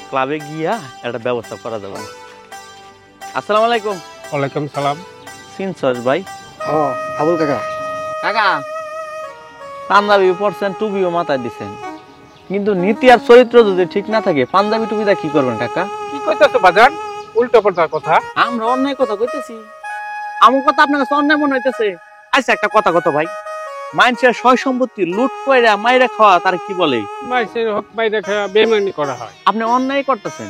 ক্লাবে গিয়া একটা ব্যবস্থা করা যাবে। আসসালামু আলাইকুম। ওয়ালাইকুম সালাম। সিনসস ভাই। ও আবুল কাকা। কাকা, পাঞ্জাবি পরছেন, টুপিও মাথায় দিছেন, কিন্তু নীতি আর চরিত্র যদি ঠিক না থাকে পাঞ্জাবি টুপিটা কি করবেন কাকা? কি কইতাছো বাজার? উল্টো পাল্টা কথা। আমরা অন্যায় কথা কইতেছি? আমার কথা আপনার কাছে অন্যায় মনে হইতেছে? আচ্ছা একটা কথা ভাই, মানুষের সয় সম্পত্তি লুট কইরা মাইরা খাওয়া তার কি বলে? মাইসের হক বাইরে খাওয়া বেইমানি করা হয়। আপনি অন্যায় করতেছেন,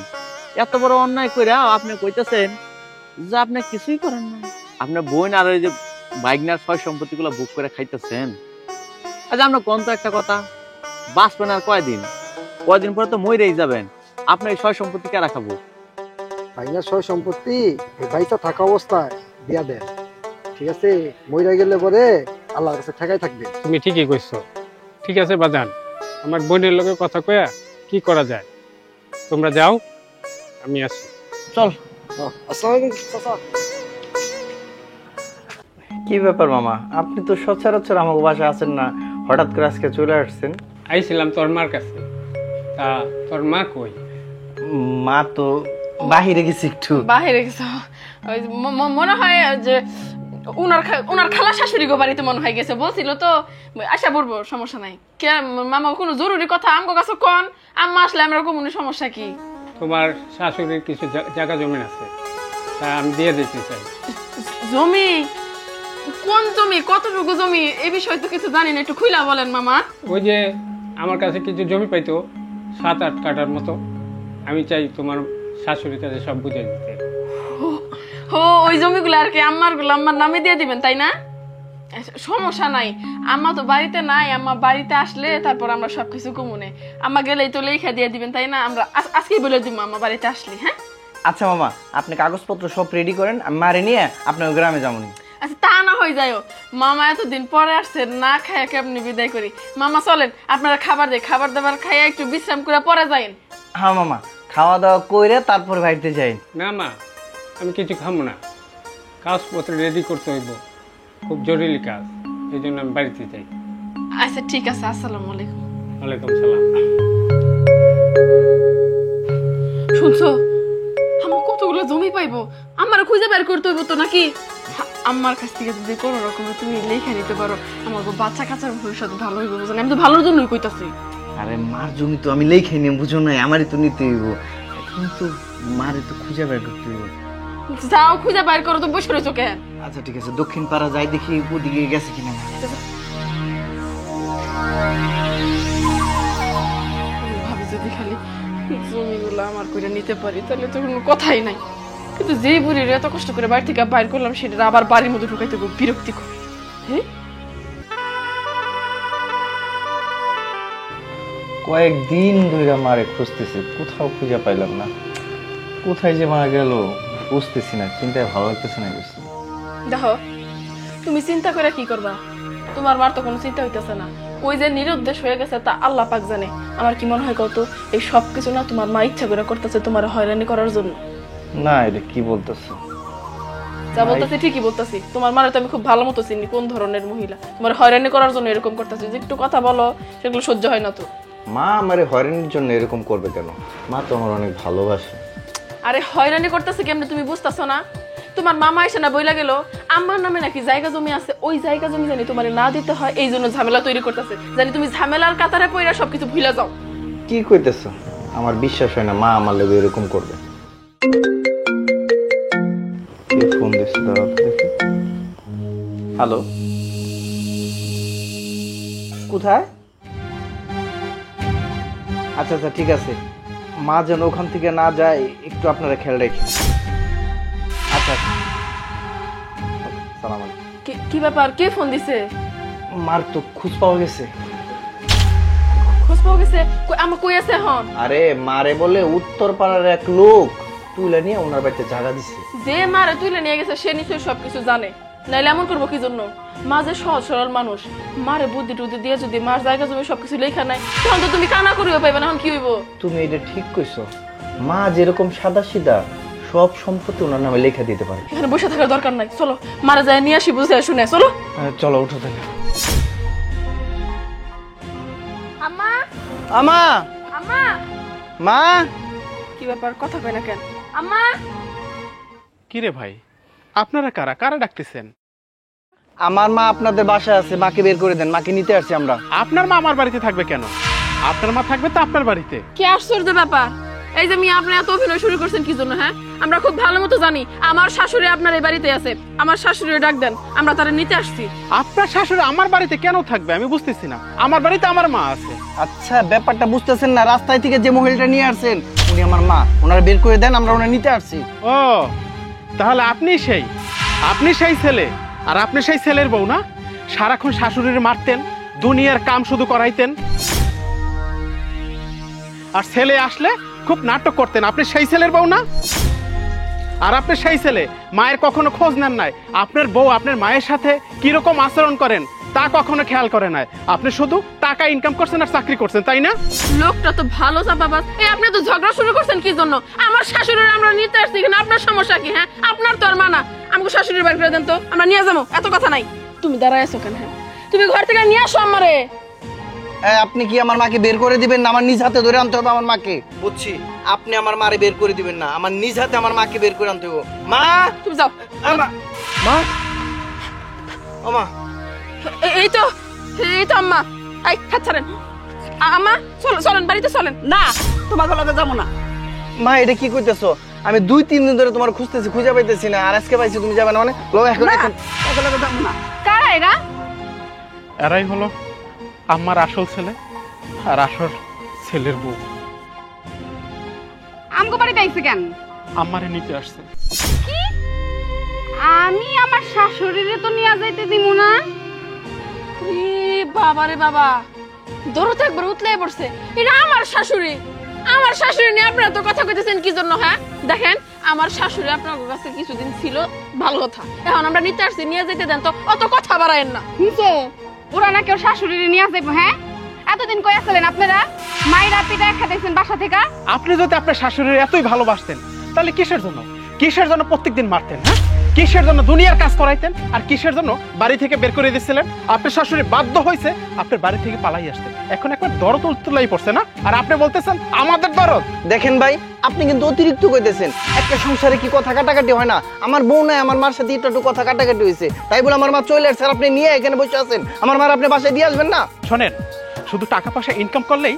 এত বড় অন্যায় কইরা আপনি কইতেছেন যে আপনি কিছুই করেন না। আপনার বোন আর ওই যে বাইকনার সয় সম্পত্তি গুলো বুক করে খাইতেছেন। আচ্ছা আপনার কোন তো একটা কথা, বাঁচবেন আর কয়দিন পরে তো মরেই যাবেন, আপনি এই সয় সম্পত্তি কারা খাবো? ভাইয়া সয় সম্পত্তি এই ভাইটা থাকা অবস্থায় দিয়া দেন, ঠিক আছে? মইরা গেলে পরে আল্লাহর কাছে ঠেকাই থাকবে। তুমি ঠিকই কইছো। ঠিক আছে বাজান, আমার বোনের লগে কথা কয়া কি করা যায়, তোমরা যাও, আমি আসি। চল। আসসালামু আলাইকুম চাচা। কি ব্যাপার মামা, আপনি তো সচরাচর আমার বাসায় আছেন না, হঠাৎ করে আজকে চলে আসছেন? আইছিলাম তোর মার কাছে, তা তোর মা কই? মা তো বাহিরে গেছে একটু। বাহিরে গেছে, ওই মনে হয় যে উনার খালা শাশুড়ি গো বাড়িতে মনে হয় গেছে, বলছিল তো আশা বলবো, সমস্যা নাই। কে মামা, কোনো জরুরি কথা আমগো কাছে কোন, আম্মা আসলে আমরা কোনো সমস্যা কি? তোমার শাশুড়ির কিছু জায়গা জমি আছে, তা আমি দিয়ে দিতে চাই। জমি? কোন জমি, কতটুকু জমি? এই বিষয়ে তো কিছু জানি না, একটু খুইলা বলেন মামা। ওই যে আমার কাছে কিছু জমি পাইতো 7-8 কাঠার মতো, আমি চাই তোমার শাশুড়ির কাছে সব বুঝাই দিতে। ও ওই জমিগুলো আর কি আম্মার নামে দিয়ে দিবেন, তাই না? সমস্যা নাই, আম্মা তো বাড়িতে নাই, আম্মা বাড়িতে আসলে তারপর আমরা সবকিছু কমুনে, আম্মা গেলেই তো লেখা দিয়ে দিবেন, তাই না? আমরা আজকেই বলে দিব আম্মা বাড়িতে আসলে। হ্যাঁ আচ্ছা মামা, আপনি কাগজপত্র সব রেডি করেন, আমি মারে নিয়ে আপনার গ্রামে যাবো। আচ্ছা, তা না হয়ে যায়, মামা এতদিন পরে আসছে, না খায় কেমনি বিদায় করি? মামা চলেন, আপনারা খাবার দেয়, খাবার দাবার খাইয়া একটু বিশ্রাম করে পরে যাইন। হ্যাঁ মামা, খাওয়া দাওয়া করে তারপর বাড়িতে যাই। না মা, আমি কিছু খাবো না, কাগজপত্র রেডি করতে হইব, খুব জরুরি কাজ, এই জন্য আমি বাড়িতে যাই। আচ্ছা ঠিক আছে, আসসালামু আলাইকুম। ওয়ালাইকুম সালাম। শুনছো, আমার কতগুলো জমি পাইবো, আমার খুঁজে বের করতে হইব তো নাকি? আমার কাছ থেকে যদি কোনো রকমে তুমি লেখা নিতে পারো, আমার বাচ্চা কাচ্চার ভবিষ্যৎ ভালো হইব, বুঝলেন? আমি তো ভালোর জন্যই কইতাছি। আরে মার জমি তো আমি লেখাই নিয়ে, বুঝো না, আমারই তো নিতে হইব, কিন্তু মারে তো খুঁজে বের করতে হইব। যাও, খুঁজে বের করো, তো বসে রয়েছো কেন? আচ্ছা ঠিক আছে, দক্ষিণ পাড়া যাই, দেখি ওদিকে গেছে কিনা। ভাবি যদি খালি জমিগুলো আমার করে নিতে পারি তাহলে তো কোনো কথাই নাই, কিন্তু যেই বুড়ির এত কষ্ট করে বাড়ি থেকে বাইর করলাম, সেটা আবার বাড়ির মধ্যে ঢুকাইতে খুব বিরক্তিকর। হ্যাঁ, কয়েকদিন ধরে মারে খুঁজতেছি, কোথাও খুঁজে পাইলাম না, কোথায় যে মা গেল বুঝতেছি না, চিন্তায় ভালো লাগতেছে না কিছু। দেখো, তুমি চিন্তা করে কি করবা? তোমার মার তো কোনো চিন্তা হইতেছে না, ওই যে নিরুদ্দেশ হয়ে গেছে তা আল্লাহ পাক জানে। আমার কি মনে হয় কত, এই সব কিছু না তোমার মা ইচ্ছা করে করতেছে তোমার হয়রানি করার জন্য। না, এটা কি বলতেছো? যা বলতেছি ঠিকই বলতেছি। তোমার মারে তো আমি খুব ভালো মতো চিনি কোন ধরনের মহিলা। তোমার হয়রানি করার জন্য এরকম করতেছে। যে একটু কথা বলো সেগুলো সহ্য হয় না তো। মা আমারে হয়রানির জন্য এরকম করবে কেন? মা তো আমার অনেক ভালোবাসে। আরে হয়রানি করতেছে কেমনে তুমি বুঝতেছো না? তোমার মামা এসে না বইলা গেল আম্মার নামে নাকি জায়গা জমি আছে, ওই জায়গা জমি জানি তোমার না দিতে হয়, এই জন্য ঝামেলা তৈরি করতেছে। জানি তুমি ঝামেলার কাতারে পইরা সবকিছু ভুলে যাও। কি কইতেছো? আমার বিশ্বাস হয় না মা আমার লেগে এরকম করবে। কে ফোন দিচ্ছে দাঁড়াও তো দেখি। হ্যালো, কোথায়? আচ্ছা আচ্ছা ঠিক আছে, মা যেন ওখান থেকে না যায় একটু আপনারা খেয়াল রেখেন। আচ্ছা আচ্ছা, সালাম আলাইকুম। কি ব্যাপার, কে ফোন দিছে? মার তো খোঁজ পাওয়া গেছে। খোঁজ পাওয়া গেছে? আমার কই আছে এখন? আরে মারে বলে উত্তর পাড়ার এক লোক তুলে নিয়ে ওনার বাড়িতে জায়গা দিছে। যে মারে তুলে নিয়ে গেছে সে নিশ্চয়ই সবকিছু জানে, নাইলে এমন করবো কি জন্য? মা যে সহজ সরল মানুষ, মারে বুদ্ধি টুদ্ধি দিয়ে যদি মার জায়গা জমি সবকিছু লেখা নাই তখন তো তুমি কানা করিও পাইবে না। এখন কি হইব? তুমি এটা ঠিক কইছো, মা যেরকম সাদা সিধা সব সম্পত্তি ওনার নামে লেখা দিতে পারে। এখানে বসে থাকার দরকার নাই, চলো মারা যায় নিয়ে আসি বুঝে শুনে। চলো চলো উঠো তাহলে। আম্মা আমা আম্মা, মা, কি ব্যাপার কথা কয় না কেন? আম্মা। কি রে ভাই, আপনারা কারা কারা ডাকতেছেন? আমার মা আপনাদের বাসায় আছে, মাকে বের করে দেন, মাকে নিতে আসছি আমরা। আপনার মা আমার বাড়িতে থাকবে কেন? আপনার মা থাকবে তো আপনার বাড়িতে। কি আশ্চর্য ব্যাপার! এই যে আপনি এত অভিনয় শুরু করছেন কি জন্য? হ্যাঁ, আমরা খুব ভালো মতো জানি আমার শাশুড়ি আপনার এই বাড়িতে আছে। আমার শাশুড়ি ডাক দেন, আমরা তারা নিতে আসছি। আপনার শাশুড়ি আমার বাড়িতে কেন থাকবে আমি বুঝতেছি না। আমার বাড়িতে আমার মা আছে। আচ্ছা ব্যাপারটা বুঝতেছেন না? রাস্তায় থেকে যে মহিলাটা নিয়ে আসছেন উনি আমার মা, ওনারা বের করে দেন, আমরা ওনার নিতে আসছি। ও তাহলে আপনি সেই ছেলে, আর আপনি সেই ছেলের বউ না? সারাক্ষণ শাশুড়ির মারতেন, দুনিয়ার কাম শুধু করাইতেন, আর ছেলে আসলে খুব নাটক করতেন। আপনি সেই ছেলের বউ না? আর আপনি সেই ছেলে, মায়ের কখনো খোঁজ নেন নাই। আপনার বউ আপনার মায়ের সাথে কিরকম আচরণ করেন তা কখনো খেয়াল করে নাই। আপনি শুধু টাকা ইনকাম করছেন আর চাকরি করছেন, তাই না? লোকটা তো ভালো চাপাবাজ। এই আপনি তো ঝগড়া শুরু করছেন কি জন্য? আমার শাশুড়ির আমরা নিতে আসছি, এখানে আপনার সমস্যা কি? হ্যাঁ, আপনার তো আর মানা। আমাকে শাশুড়ির বাড়ি করে দেন তো, আমরা নিয়ে যাবো। এত কথা নাই, তুমি দাঁড়ায় আছো কেন? হ্যাঁ, তুমি ঘর থেকে নিয়ে আসো আমারে। আপনি কি আমার মাকে বের করে দিবেন না আমার নিজ হাতে ধরে আনতে হবে আমার মাকে? বুঝছি, আপনি আমার মারে বের করে দিবেন না, আমার নিজ হাতে আমার মাকে বের করে আনতে হবে। মা তুমি যাও। মা, ও মা, এই তো আম্মা। এই হাত ছাড়েন আম্মা, চলেন বাড়িতে চলেন। না, তোমার লগে যাবো না। মা এটা কি কইতেছো? আমি 2-3 দিন ধরে তোমার খুঁজতেছি, খুঁজে পাইতেছি না, আর আজকে পাইছি, তুমি যাবে না মানে? এখন লগে যাবো না। কারা এরা? এরাই হলো আমার আসল ছেলে আর আসল ছেলের বউ। আমগো বাড়িতে আইছে কেন? আমারে নিতে আসছে। কি? আমি আমার শাশুড়িরে তো নিয়ে যাইতে দিব না। বাবা রে বাবা, দৌড়তে একবার উতলে পড়ছে। এটা আমার শাশুড়ি, আমার শাশুড়ি নিয়ে আপনারা তো কথা কইতেছেন কি জন্য? হ্যাঁ দেখেন, আমার শাশুড়ি আপনার কাছে কিছুদিন ছিল, ভালো কথা। এখন আমরা নিতে আসছি, নিয়ে যেতে দেন তো, অত কথা বাড়ায়েন না। শুনছো, ওরা না কেউ শাশুড়িরে নিয়ে যাইবো? হ্যাঁ, এতদিন কই আসলেন আপনারা? মাইরা পিটা খাইতেছেন বাসা থেকে। আপনি যদি আপনার শাশুড়ির এতই ভালোবাসতেন তাহলে কিসের জন্য প্রত্যেকদিন মারতেন? হ্যাঁ, কিসের জন্য দুনিয়ার কাজ করাইতেন? আর কিসের জন্য বাড়ি থেকে বের করে দিচ্ছিলেন? আপনার শাশুড়ি বাধ্য হয়েছে আপনার বাড়ি থেকে পালাই আসতে। এখন একবার দরদ উত্তলাই পড়ছে না, আর আপনি বলতেছেন আমাদের দরদ। দেখেন ভাই, আপনি কিন্তু অতিরিক্ত কইতেছেন। একটা সংসারে কি কথা কাটাকাটি হয় না? আমার বউ নাই, আমার মার সাথে একটু কথা কাটাকাটি হয়েছে, তাই বলে আমার মা চলে আসছে, আর আপনি নিয়ে এখানে বসে আছেন। আমার মার আপনি বাসায় দিয়ে আসবেন না? শোনেন, শুধু টাকা পয়সা ইনকাম করলেই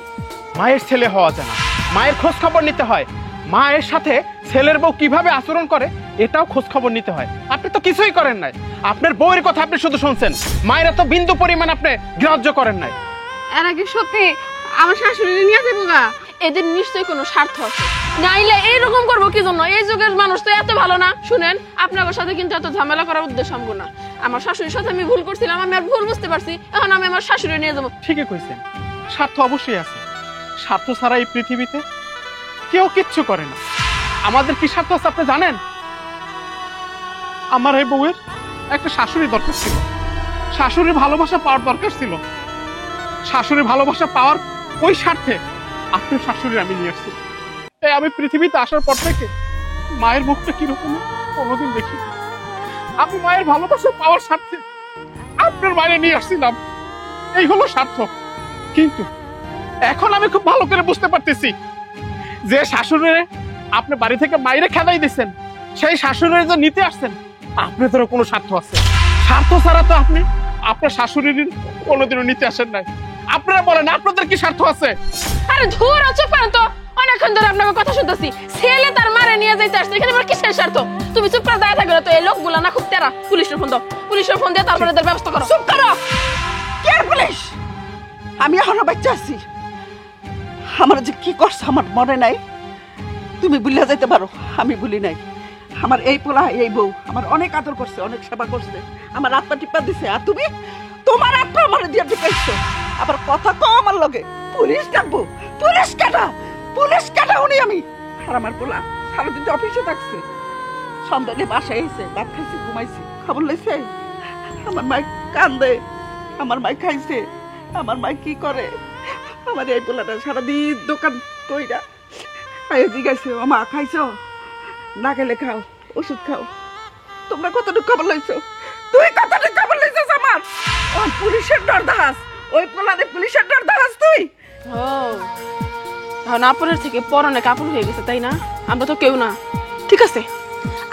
মায়ের ছেলে হওয়া যায় না। মায়ের খোঁজ খবর নিতে হয়। মায়ের সাথে ছেলের বউ কিভাবে আচরণ করে এটাও খোঁজ খবর নিতে হয়। আপনি তো কিছুই করেন নাই। আপনার বউয়ের কথা আপনি শুধু শুনছেন, মায়ের তো বিন্দু পরিমাণ আপনি গ্রাহ্য করেন নাই। এরা কি সত্যি আমার শাশুড়িরে নিয়ে যাইবো গা? এদের নিশ্চয়ই কোনো স্বার্থ আছে, নাইলে এইরকম করবো কি জন্য? এই যুগের মানুষ তো এত ভালো না। শুনেন, আপনাদের সাথে কিন্তু এত ঝামেলা করার উদ্দেশ্য আমগো না। আমার শাশুড়ির সাথে আমি ভুল করছিলাম, আমি আর ভুল বুঝতে পারছি। এখন আমি আমার শাশুড়ি নিয়ে যাবো। ঠিকই কইছেন, স্বার্থ অবশ্যই আছে। স্বার্থ ছাড়া এই পৃথিবীতে কেউ কিচ্ছু করে না। আমাদের কি স্বার্থ আছে আপনি জানেন? আমার এই বউয়ের একটা শাশুড়ি দরকার ছিল, শাশুড়ির ভালোবাসা পাওয়ার দরকার ছিল। শাশুড়ির ভালোবাসা পাওয়ার ওই স্বার্থে আপনার শাশুড়ি আমি নিয়ে আসছি। আমি পৃথিবীতে আসার পর থেকে মায়ের মুখটা কিরকম কোনোদিন দেখি। আমি মায়ের ভালোবাসা পাওয়ার স্বার্থে আপনার মায়ের নিয়ে আসছিলাম, এই হলো স্বার্থ। কিন্তু এখন আমি খুব ভালো করে বুঝতে পারতেছি যে শাশুড়িরে আপনি বাড়ি থেকে মায়েরে খেদাই দিচ্ছেন, সেই শাশুড়িরে যে নিতে আসছেন আপনাদেরও কোনো স্বার্থ আছে। স্বার্থ ছাড়া তো আপনি আপনার শাশুড়ির কোনোদিনও নিতে আসেন নাই। আপনারা বলেন আপনাদের কি স্বার্থ আছে? আরে ধুর চুপ করেন তো, অনেকক্ষণ ধরে আপনাকে কথা শুনতেছি। ছেলে তার মারে নিয়ে যাইতে আসছে, এখানে আমার কিসের স্বার্থ? তুমি চুপ করে দাঁড়িয়ে থাকবে না তো, এই লোকগুলা না খুব তেরা। পুলিশের ফোন দাও, পুলিশের ফোন দিয়ে তারপরে এদের ব্যবস্থা করো। চুপ করো। কে পুলিশ? আমি এখনো বাচ্চা আছি। আমার যে কি করছে আমার মনে নাই। তুমি ভুলে যাইতে পারো, আমি ভুলি নাই। আমার এই পোলা এই বউ আমার অনেক আদর করছে, অনেক সেবা করছে, আমার আত্মা টিপা দিছে। আর তুমি তোমার আত্মা আমার দিয়ে টিপাইছো। আবার কথা কও আমার লগে। পুলিশ ডাকবো? পুলিশ কাটা, পুলিশ কাটা উনি আমি। আর আমার পোলা সারাদিন তো অফিসে থাকছে, সন্ধ্যালে বাসায় এসে ভাত খাইছে, ঘুমাইছে, খবর লইছে। আমার মাই কান্দে, আমার মাই খাইছে, আমার মাই কি করে। আমার এই পোলাটা সারাদিন দোকান কইরা আয় জিজ্ঞাসা, মা খাইছো? না খেলে খাও, ওষুধ খাও। তোমরা কতটুকু খবর লইছো? তুই কতটুকু খবর লইছিস আমার? ওই পুলিশের ডর দাস, ওই পোলারে পুলিশের ডর দাস তুই। ও এখন আপনার থেকে পরনে কাপড় হয়ে গেছে, তাই না? আমরা তো কেউ না। ঠিক আছে,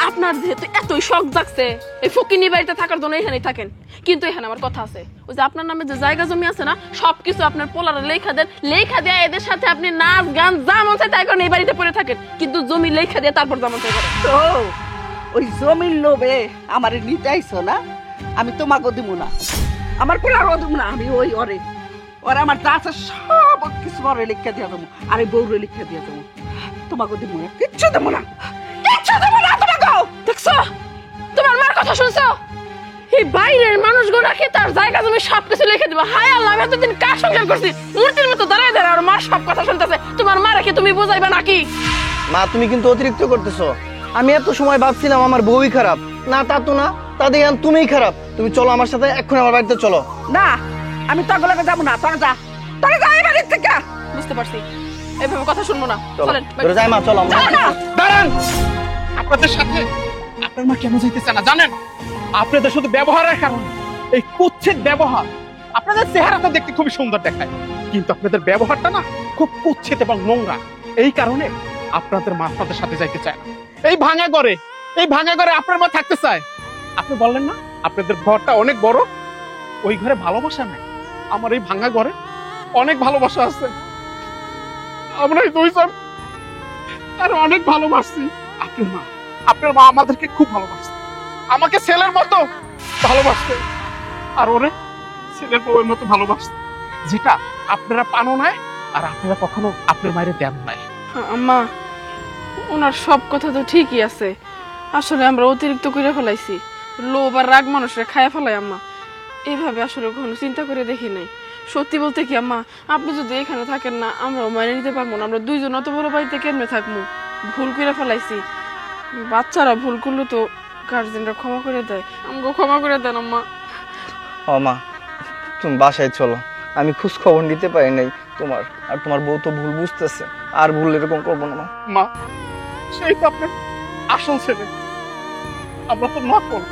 আপনার যেহেতু এতই শখ জাগছে এই ফকিনি বাড়িতে থাকার জন্য এখানেই থাকেন। কিন্তু এখানে আমার কথা আছে, ওই যে আপনার নামে যে জায়গা জমি আছে না, সবকিছু আপনার পোলারে লেখা দেন। লেখা দেয়া এদের সাথে আপনি নাচ গান যা মন চায় তাই করেন, এই বাড়িতে পড়ে থাকেন। কিন্তু জমি লেখা দিয়ে তারপর যেমন চাই করেন। তো ওই জমির লোভে আমারে নিতে আইছো না? আমি তোমাকে দিব না, আমার পোলারও দিব না। আমি ওই ওরে ওরা আমার যা আছে সব কিছু ওরে লিখে দিয়ে দেবো, আর এই বউরে লিখে দিয়ে দেবো। তোমাকে দিব না, কিচ্ছু দেবো না, কিচ্ছু দেবো না তোমাকে। দেখছো, তোমার মার কথা শুনছো? এই বাইরের মানুষগুলোকে তার জায়গা জমি সবকিছু লিখে দিবা। হায় আল্লাহ, আমি এতদিন কার সংসার করছি, মূর্তির মতো দাঁড়ায় দাঁড়ায় আর মার সব কথা শুনতেছে। তোমার মা রেখে তুমি বুঝাইবা নাকি? মা তুমি কিন্তু অতিরিক্ত করতেছো। আমি এত সময় ভাবছিলাম আমার বউই খারাপ, না তা তো না, তা দেখে তুমিই খারাপ। তুমি চলো আমার সাথে, এক্ষুনি আমার বাড়িতে চলো। না, আমি তোকে লগে যাবো না। তোকে যা, তোকে যা এই বাড়ির থেকে। বুঝতে পারছি, এইভাবে কথা শুনবো না। চলো চলেন ধরে যাই মা, চলো আমরা। দাঁড়ান, আপনাদের সাথে আপনার মা কেন যাইতেছে না জানেন? আপনাদের শুধু ব্যবহারের কারণে, এই কুৎসিত ব্যবহার। আপনাদের চেহারাটা দেখতে খুবই সুন্দর দেখায়, কিন্তু আপনাদের ব্যবহারটা না খুব কুৎসিত এবং নোংরা। এই কারণে আপনাদের মা আপনাদের সাথে যাইতে চায় না। এই ভাঙা ঘরে আপনার মা থাকতে চায়। আপনি বললেন না আপনাদের ঘরটা অনেক বড়, ওই ঘরে ভালোবাসা নাই। আমার এই ভাঙা ঘরে অনেক ভালোবাসা আছে। আমরা এই দুইজন আর অনেক ভালোবাসছি। আপনার মা আমাদেরকে খুব ভালোবাসছে, আমাকে ছেলের মতো ভালোবাসছে, আর ওরে ছেলের বউয়ের মতো ভালোবাসছে, যেটা আপনারা পানো নাই আর আপনারা কখনো আপনার মায়ের দেন নাই। আম্মা, ওনার সব কথা তো ঠিকই আছে। আসলে আমরা অতিরিক্ত করে ফেলাইছি, লোভ আর রাগ মানুষরা খায়া ফেলাই। আম্মা, এইভাবে আসলে কখনো চিন্তা করে দেখি নাই। সত্যি বলতে কি আম্মা, আপনি যদি এখানে থাকেন না, আমরাও মেনে নিতে পারবো না। আমরা দুইজন অত বড় বাড়িতে কেমনে থাকবো? ভুল করে ফেলাইছি। বাচ্চারা ভুল করলে তো গার্জেনরা ক্ষমা করে দেয়, আমাকে ক্ষমা করে দেন আম্মা। ও মা, তুমি বাসায় চলো। আমি খোঁজ খবর নিতে পারি নাই তোমার, আর তোমার বউ তো ভুল বুঝতেছে। আর ভুল এরকম করবো না মা। মা, সেই তো আপনার আসল ছেলে, আমরা তো নকল।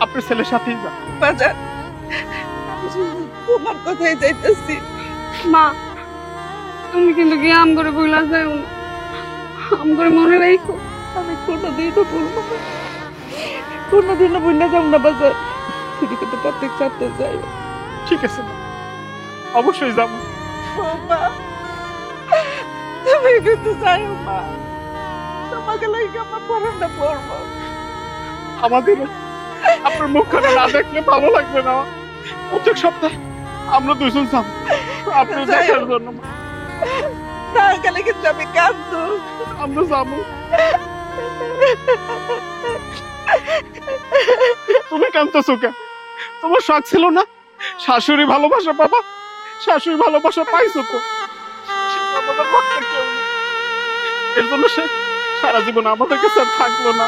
আপনার ছেলের সাথেই যা। বাজার তোমার কথাই যাইতেছি। মা, তুমি কিন্তু কি আম করে বইলা যাও না, আম করে মনে রাখো। আমি কোনোদিনও বলবো না, কোনোদিনও বললে যাবো না বাজার। তুমি কিন্তু প্রত্যেক চারটে যাই। ঠিক আছে মা, অবশ্যই যাবো। মা, তুমি কিন্তু যাই মা, তোমাকে লাগে আমার পড়াটা পড়বো। আমাদের আপনার মুখখানা না দেখলে ভালো লাগবে না। প্রত্যেক সপ্তাহে আমরা দুজন যাবো আপনার দেখার জন্য। না গেলে কিন্তু আমি কাঁদবো। আমরা যাবো। তুমি কাঁদতেছো কেন? তোমার শখ ছিল না শাশুড়ি ভালোবাসা পাবা? শাশুড়ি ভালোবাসা পাইছো তো, আমাদের ভক্তের কেউ নেই। এর জন্য সে সারা জীবন আমাদের কাছে থাকলো না।